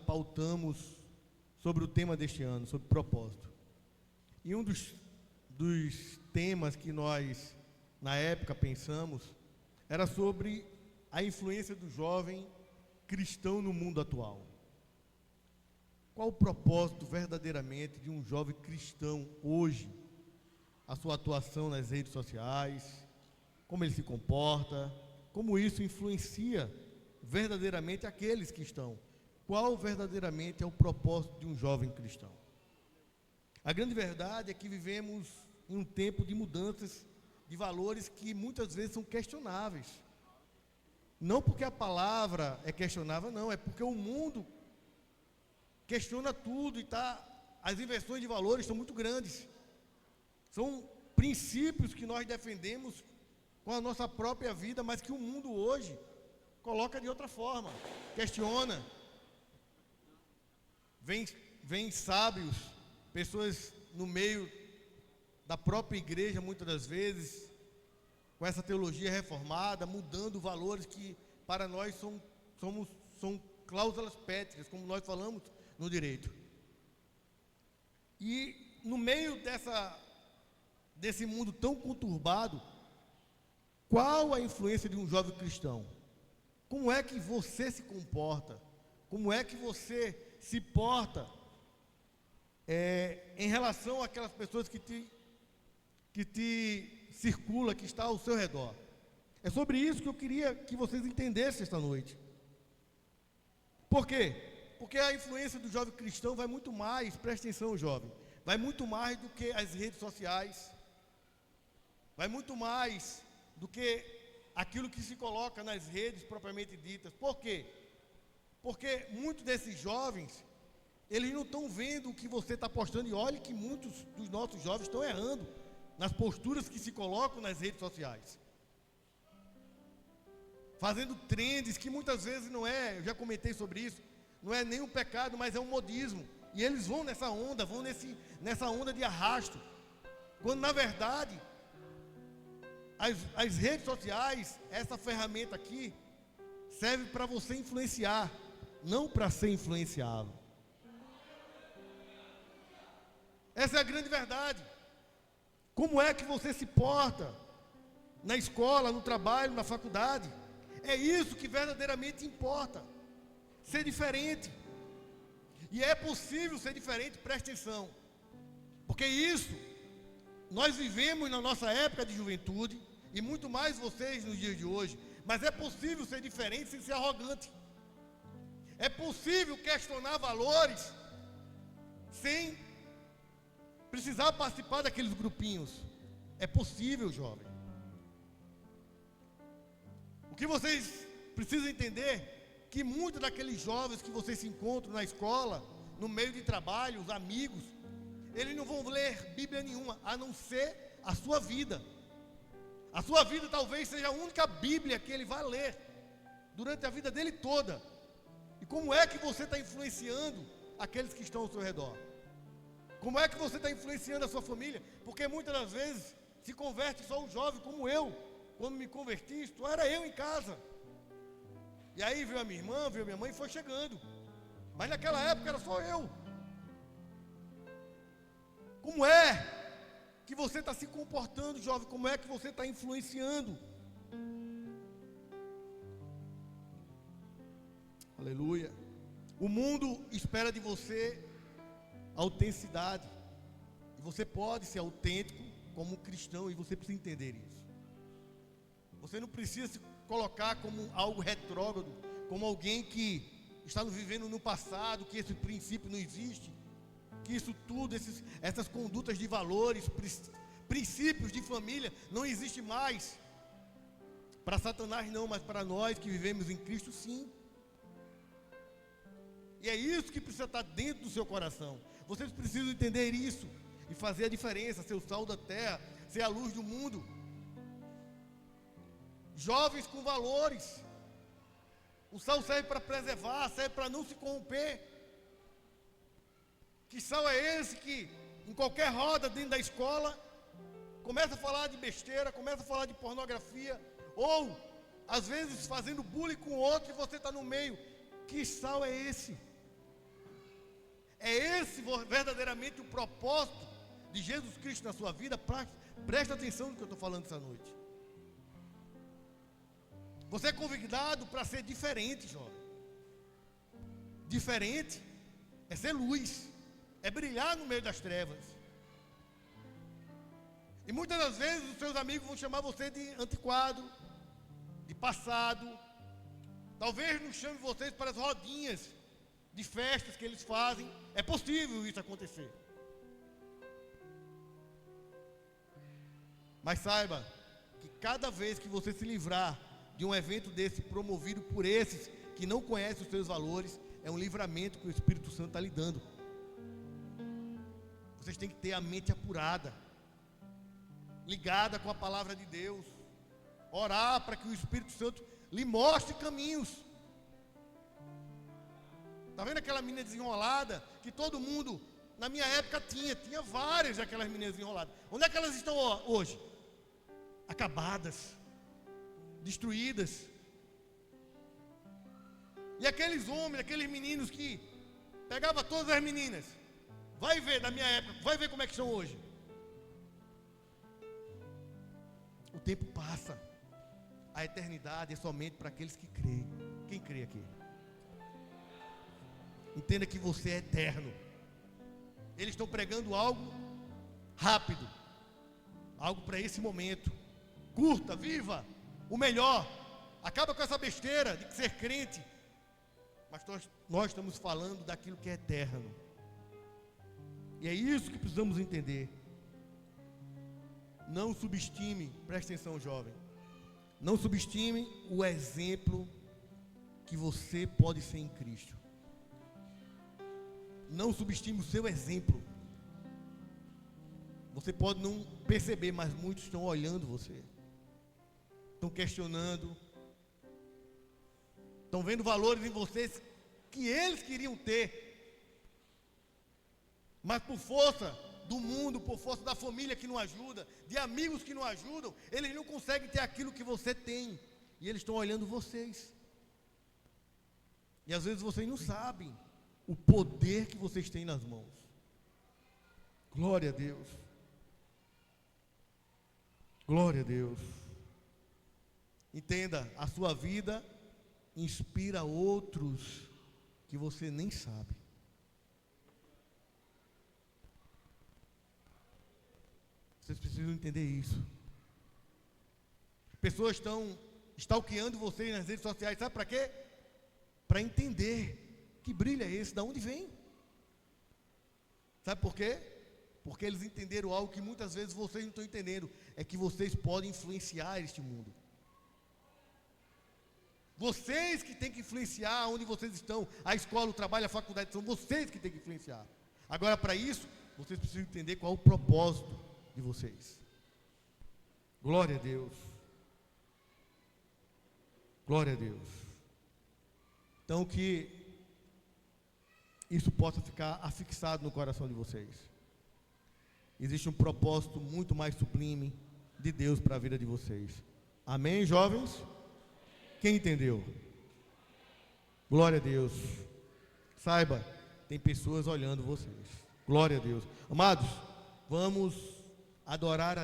pautamos sobre o tema deste ano, sobre propósito. E um dos temas que nós, na época, pensamos, era sobre a influência do jovem cristão no mundo atual. Qual o propósito verdadeiramente de um jovem cristão hoje? A sua atuação nas redes sociais, como ele se comporta, como isso influencia verdadeiramente aqueles que estão. Qual verdadeiramente é o propósito de um jovem cristão? A grande verdade é que vivemos em um tempo de mudanças de valores que muitas vezes são questionáveis. Não porque a palavra é questionável, não, é porque o mundo questiona tudo e as inversões de valores estão muito grandes. São princípios que nós defendemos com a nossa própria vida, mas que o mundo hoje coloca de outra forma, questiona. Vem sábios, pessoas no meio da própria igreja, muitas das vezes, com essa teologia reformada, mudando valores que para nós são cláusulas pétreas, como nós falamos no direito. E no meio desse mundo tão conturbado, qual a influência de um jovem cristão? Como é que você se comporta? Como é que você se porta em relação àquelas pessoas que te circula, que está ao seu redor? É sobre isso que eu queria que vocês entendessem esta noite. Por quê? Porque a influência do jovem cristão vai muito mais, presta atenção, jovem, vai muito mais do que as redes sociais, vai muito mais do que aquilo que se coloca nas redes propriamente ditas. Por quê? Porque muitos desses jovens, eles não estão vendo o que você está postando, e olhe que muitos dos nossos jovens estão errando nas posturas que se colocam nas redes sociais, fazendo trends que muitas vezes não é, eu já comentei sobre isso, não é nem um pecado, mas é um modismo, e eles vão nessa onda, nessa onda de arrasto, quando na verdade as redes sociais, essa ferramenta aqui, serve para você influenciar, não para ser influenciável. Essa é a grande verdade. Como é que você se porta na escola, no trabalho, na faculdade? É isso que verdadeiramente importa. Ser diferente. E é possível ser diferente, preste atenção. Porque isso, nós vivemos na nossa época de juventude, e muito mais vocês nos dias de hoje, mas é possível ser diferente sem ser arrogante. É possível questionar valores sem precisar participar daqueles grupinhos. É possível, jovem. O que vocês precisam entender, que muitos daqueles jovens que vocês se encontram na escola, no meio de trabalho, os amigos, eles não vão ler Bíblia nenhuma, a não ser a sua vida. A sua vida talvez seja a única Bíblia que ele vai ler durante a vida dele toda. E como é que você está influenciando aqueles que estão ao seu redor? Como é que você está influenciando a sua família? Porque muitas das vezes se converte só um jovem como eu. Quando me converti, isto era eu em casa. E aí veio a minha irmã, veio a minha mãe e foi chegando. Mas naquela época era só eu. Como é que você está se comportando, jovem? Como é que você está influenciando? Aleluia. O mundo espera de você autenticidade. E você pode ser autêntico como um cristão, e você precisa entender isso. Você não precisa se colocar como algo retrógrado, como alguém que está vivendo no passado, que esse princípio não existe, que isso tudo, essas condutas de valores, princípios de família não existe mais. Para Satanás não, mas para nós que vivemos em Cristo, sim. E é isso que precisa estar dentro do seu coração. Vocês precisam entender isso e fazer a diferença, ser o sal da terra, ser a luz do mundo. Jovens com valores. O sal serve para preservar, serve para não se corromper. Que sal é esse que, em qualquer roda dentro da escola, começa a falar de besteira, começa a falar de pornografia, ou, às vezes, fazendo bullying com o outro e você está no meio. Que sal é esse? É esse verdadeiramente o propósito de Jesus Cristo na sua vida? Presta atenção no que eu estou falando essa noite. Você é convidado para ser diferente, jovem. Diferente é ser luz, é brilhar no meio das trevas. E muitas das vezes os seus amigos vão chamar você de antiquado, de passado. Talvez não chame vocês para as rodinhas de festas que eles fazem. É possível isso acontecer. Mas saiba que cada vez que você se livrar de um evento desse promovido por esses que não conhecem os seus valores, é um livramento que o Espírito Santo está lhe dando. Vocês têm que ter a mente apurada, ligada com a palavra de Deus, orar para que o Espírito Santo lhe mostre caminhos. Está vendo aquela menina desenrolada que todo mundo na minha época tinha várias daquelas meninas desenroladas. Onde é que elas estão hoje? Acabadas, destruídas. E aqueles homens, aqueles meninos que pegavam todas as meninas, vai ver da minha época, vai ver como é que são hoje. O tempo passa. A eternidade é somente para aqueles que creem. Quem crê aqui? Entenda que você é eterno. Eles estão pregando algo rápido, algo para esse momento. Curta, viva o melhor. Acaba com essa besteira de ser crente. Mas nós estamos falando daquilo que é eterno. E é isso que precisamos entender. Não subestime, preste atenção, jovem. Não subestime o exemplo que você pode ser em Cristo. Não subestime o seu exemplo. Você pode não perceber, mas muitos estão olhando você. Estão questionando. Estão vendo valores em vocês que eles queriam ter. Mas por força do mundo, por força da família que não ajuda, de amigos que não ajudam, eles não conseguem ter aquilo que você tem. E eles estão olhando vocês. E às vezes vocês não sabem o poder que vocês têm nas mãos. Glória a Deus. Glória a Deus. Entenda, a sua vida inspira outros que você nem sabe. Vocês precisam entender isso. Pessoas estão stalkeando vocês nas redes sociais, sabe para quê? Para entender que brilho é esse, de onde vem. Sabe por quê? Porque eles entenderam algo que muitas vezes vocês não estão entendendo, é que vocês podem influenciar este mundo. Vocês que têm que influenciar onde vocês estão, a escola, o trabalho, a faculdade, são vocês que têm que influenciar. Agora, para isso, vocês precisam entender qual é o propósito de vocês. Glória a Deus. Glória a Deus. Então, que isso possa ficar afixado no coração de vocês. Existe um propósito muito mais sublime de Deus para a vida de vocês. Amém, jovens? Quem entendeu? Glória a Deus. Saiba, tem pessoas olhando vocês. Glória a Deus. Amados, vamos adorar a